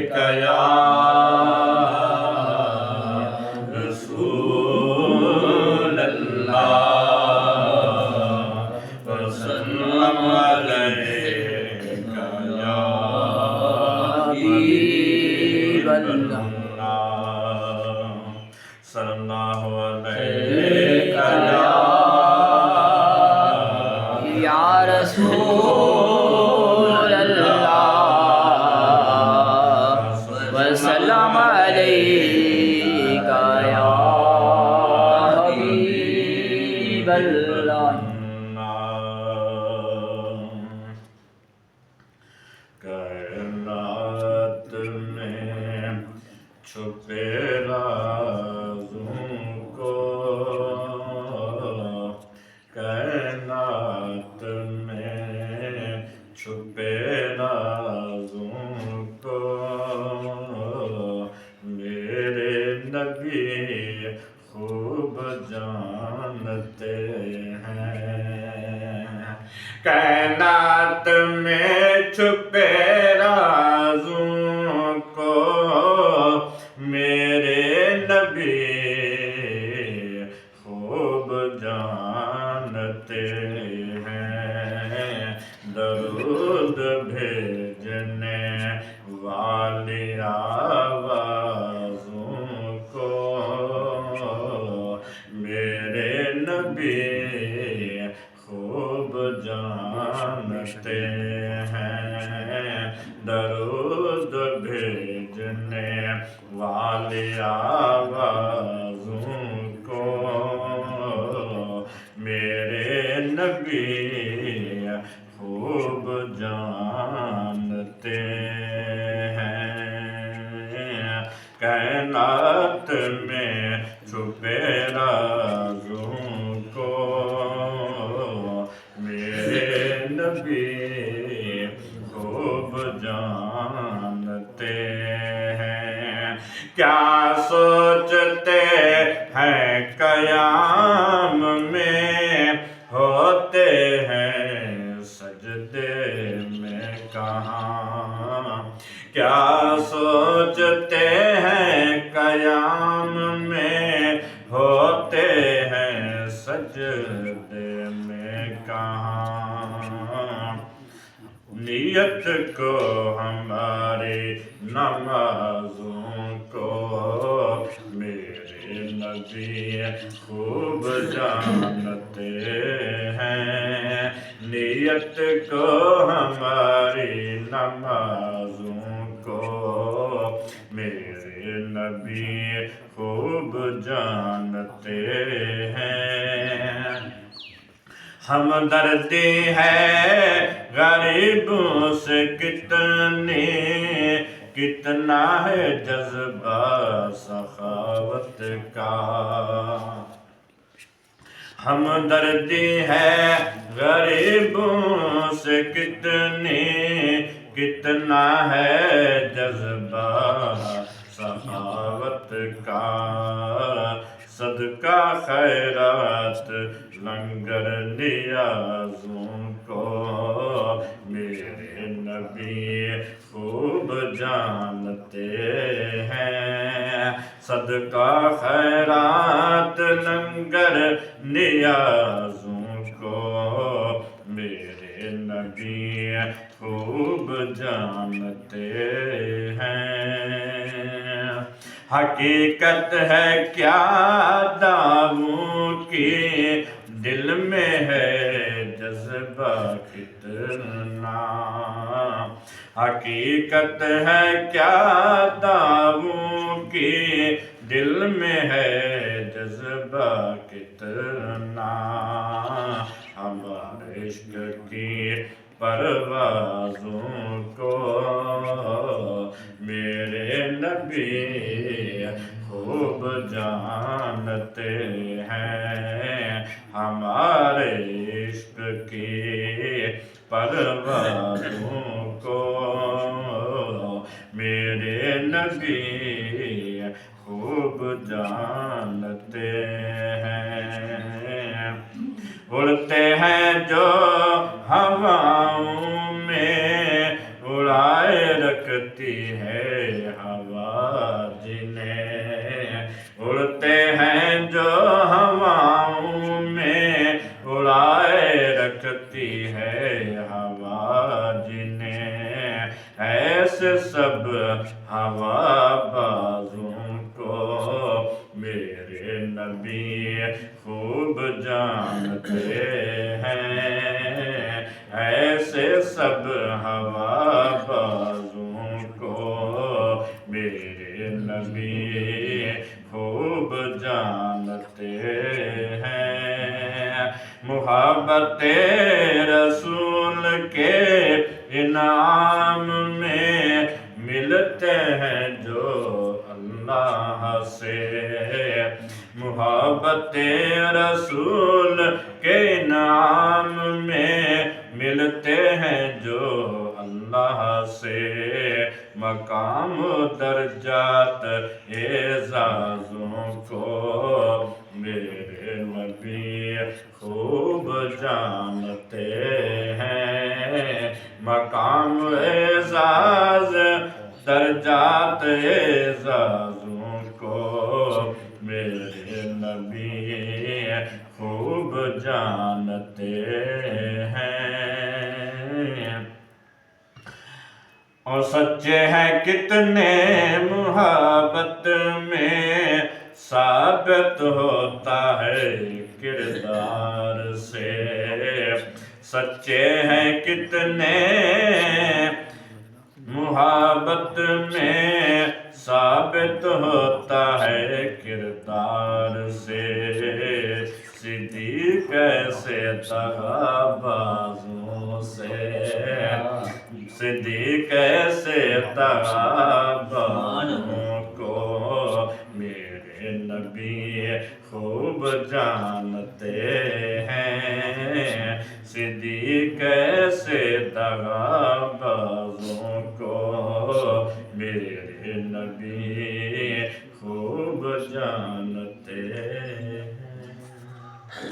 या रसूल अल्लाह वसल्लम अलैका या हबीब अल्लाह सल्लल्लाहु अलैका या रसूल अल्लाह वसल्लम अलैका या हबीब अल्लाह। कायनात में छुपे राज़ों को, कायनात में छुपे राज़ों को मेरे नबी खूब जानते हैं। कायनात में छुपे राज़ों को मेरे नबी खूब जानते हैं। दरूद भेजने वाली आवाज़ों को मेरे नबी खूब जानते हैं। दरूद भेजने वाली आवाज़ों को मेरे नबी खूब जानते हैं। कायनात में छुपे राज़ों को मेरे नबी खूब जानते हैं। क्या सोचते हैं क़याम में होते हैं सजदे में कहाँ। क्या सोचते हैं क़याम में होते हैं सजदे में कहाँ। नियत को हमारी नमाज़ों को मेरे नबी खूब जानते हैं। नियत को हमारी नमाज़ों को मेरे नबी खूब जानते हैं। हमदर्दी है गरीबों से कितनी, कितना है जज्बा सखावत का। हमदर्दी है गरीबों से कितनी, कितना है जज्बा सखावत का। सदका खैरात लंगर नियाज़ों को मेरे नबी खूब जानते हैं। सदका खैरात लंगर नियाज़ों को मेरे नबी खूब जानते हैं। हकीकत है क्या दावों की, दिल में है जज्बा कितना। हकीकत है क्या दावों की, दिल में है जज्बा कितना। हमारे इश्क की परवाज़ों को मेरे नबी खूब जानते हैं। हमारे इश्क की परवाज़ों को मेरे नबी खूब जानते हैं। उड़ते हैं जो हवाओं में उड़ाए रखती है है हवा जिन्हें उड़ते हैं जो हवाओं में उड़ाए रखती है हवा जिन्हें ऐसे सब हवा बाजों को मेरे नबी खूब जानते हैं ऐसे सब हवा बाजों को मेरे नबी खूब जानते हैं मुहब्बत रसूल के इनाम में मिलते हैं जो अल्लाह से मुहब्बत रसूल के नाम में मिलते हैं जो अल्लाह से मकाम दर्जात एजाज़ों को मेरे नबी खूब जानते हैं मकाम एजाज़ दर्जात एजाज़ों को मेरे नबी खूब जानते हैं और सच्चे हैं कितने मुहब्बत में साबित होता है किरदार से सच्चे हैं कितने मुहब्बत में साबित होता है किरदार से सिद्दीक़ कैसे तगाबाजों से सिद्दीक़ कैसे तगाबाजों को मेरे नबी खूब जानते हैं सिद्दीक़ कैसे तगाबाजों को मेरे नबी खूब जान